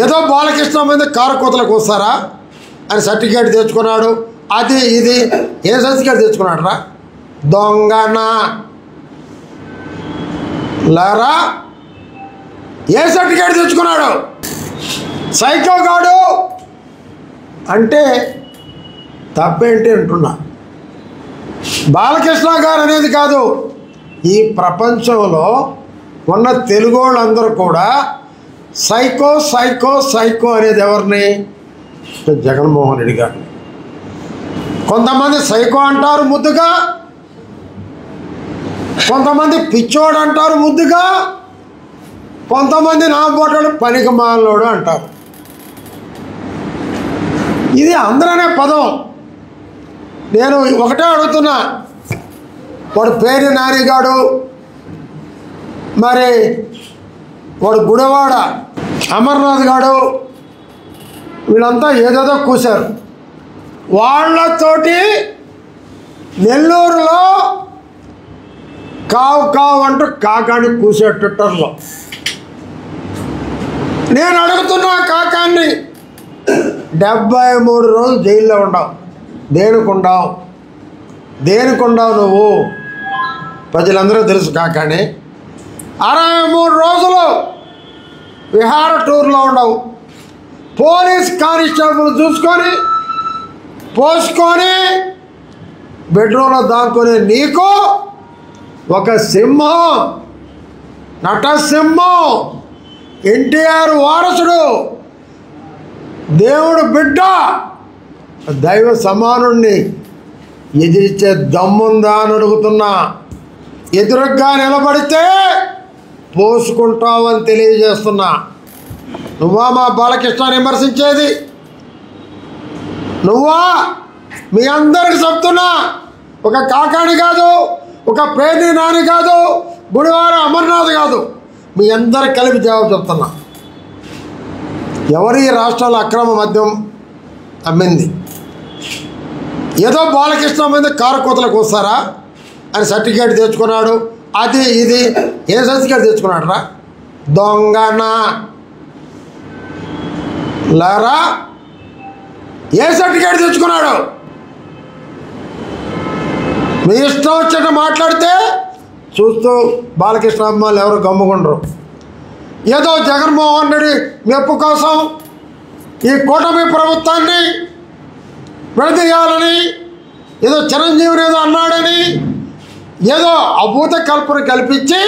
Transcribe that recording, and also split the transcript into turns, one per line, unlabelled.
ఏదో బాలకృష్ణ మీద కారు కోతలకు వస్తారా అని సర్టిఫికేట్ తెచ్చుకున్నాడు. అది ఇది ఏ సర్టిఫికేట్ తెచ్చుకున్నాడు రా దొంగనా లారా? ఏ సర్టిఫికేట్ తెచ్చుకున్నాడు? సైకో గాడు అంటే తప్పేంటి అంటున్నా. బాలకృష్ణ గారు అనేది కాదు, ఈ ప్రపంచంలో ఉన్న తెలుగు వాళ్ళందరూ కూడా సైకో సైకో సైకో అనేది ఎవరిని? జగన్మోహన్ రెడ్డి గారిని. కొంతమంది సైకో అంటారు ముద్దుగా, కొంతమంది పిచ్చోడు అంటారు ముద్దుగా, కొంతమంది నా బోటోడు పనికి మాలోడు అంటారు. ఇది అందరనే పదం. నేను ఒకటే అడుగుతున్నా, వాడు పేరు నానిగాడు, మరి వాడు గుడివాడ అమర్నాథ్ గాడు, వీళ్ళంతా ఏదేదో కూశారు. వాళ్ళతోటి నెల్లూరులో కావు కావు అంటూ కాకాని కూసే ట్విట్టర్లో. నేను అడుగుతున్నా కాకాన్ని, 73 రోజులు జైల్లో ఉండవు. దేనికుండావు? దేనికుండావు నువ్వు? ప్రజలందరూ తెలుసు కాకాని. 63 రోజులు విహార టూర్లో ఉండవు. పోలీస్ కానిస్టేబుల్ చూసుకొని పోసుకొని బెడ్రూమ్లో దాక్కునే నీకు ఒక సింహం, నటసింహం, ఎన్టీఆర్ వారసుడు, దేవుడు బిడ్డ, దైవ సమానుణ్ణి ఎదిరించే దమ్ముందా అని అడుగుతున్నా. ఎదురుగ్గా నిలబడితే పోసుకుంటావని తెలియజేస్తున్నా. నువ్వా మా బాలకృష్ణ విమర్శించేది? నువ్వా? మీ అందరికి చెప్తున్నా, ఒక కాకాని కాదు, ఒక పేర్ని నాని కాదు, గుడివాడ అమర్నాథ్ కాదు, మీ అందరికి కలిపి జవాబు చెప్తున్నా. ఎవరి రాష్ట్రాల్లో అక్రమ మద్యం అమ్మింది? ఏదో బాలకృష్ణ మీద కారు కోతలకు వస్తారా అని సర్టిఫికేట్ తెచ్చుకున్నాడు. అది ఇది ఏ సర్టిఫికేట్ తెచ్చుకున్నాడు రా దొంగనా లారా? ఏ సర్టిఫికేట్ తెచ్చుకున్నాడు? మీ ఇష్టం వచ్చేట మాట్లాడితే చూస్తూ బాలకృష్ణ అమ్మాయిలు ఎవరు గమ్ముకుండరు. ఏదో జగన్మోహన్ రెడ్డి మెప్పు కోసం ఈ కూటమి ప్రభుత్వాన్ని విడదీయాలని, ఏదో చిరంజీవిని ఏదో అన్నాడని ఏదో అభూత కల్పన కల్పించి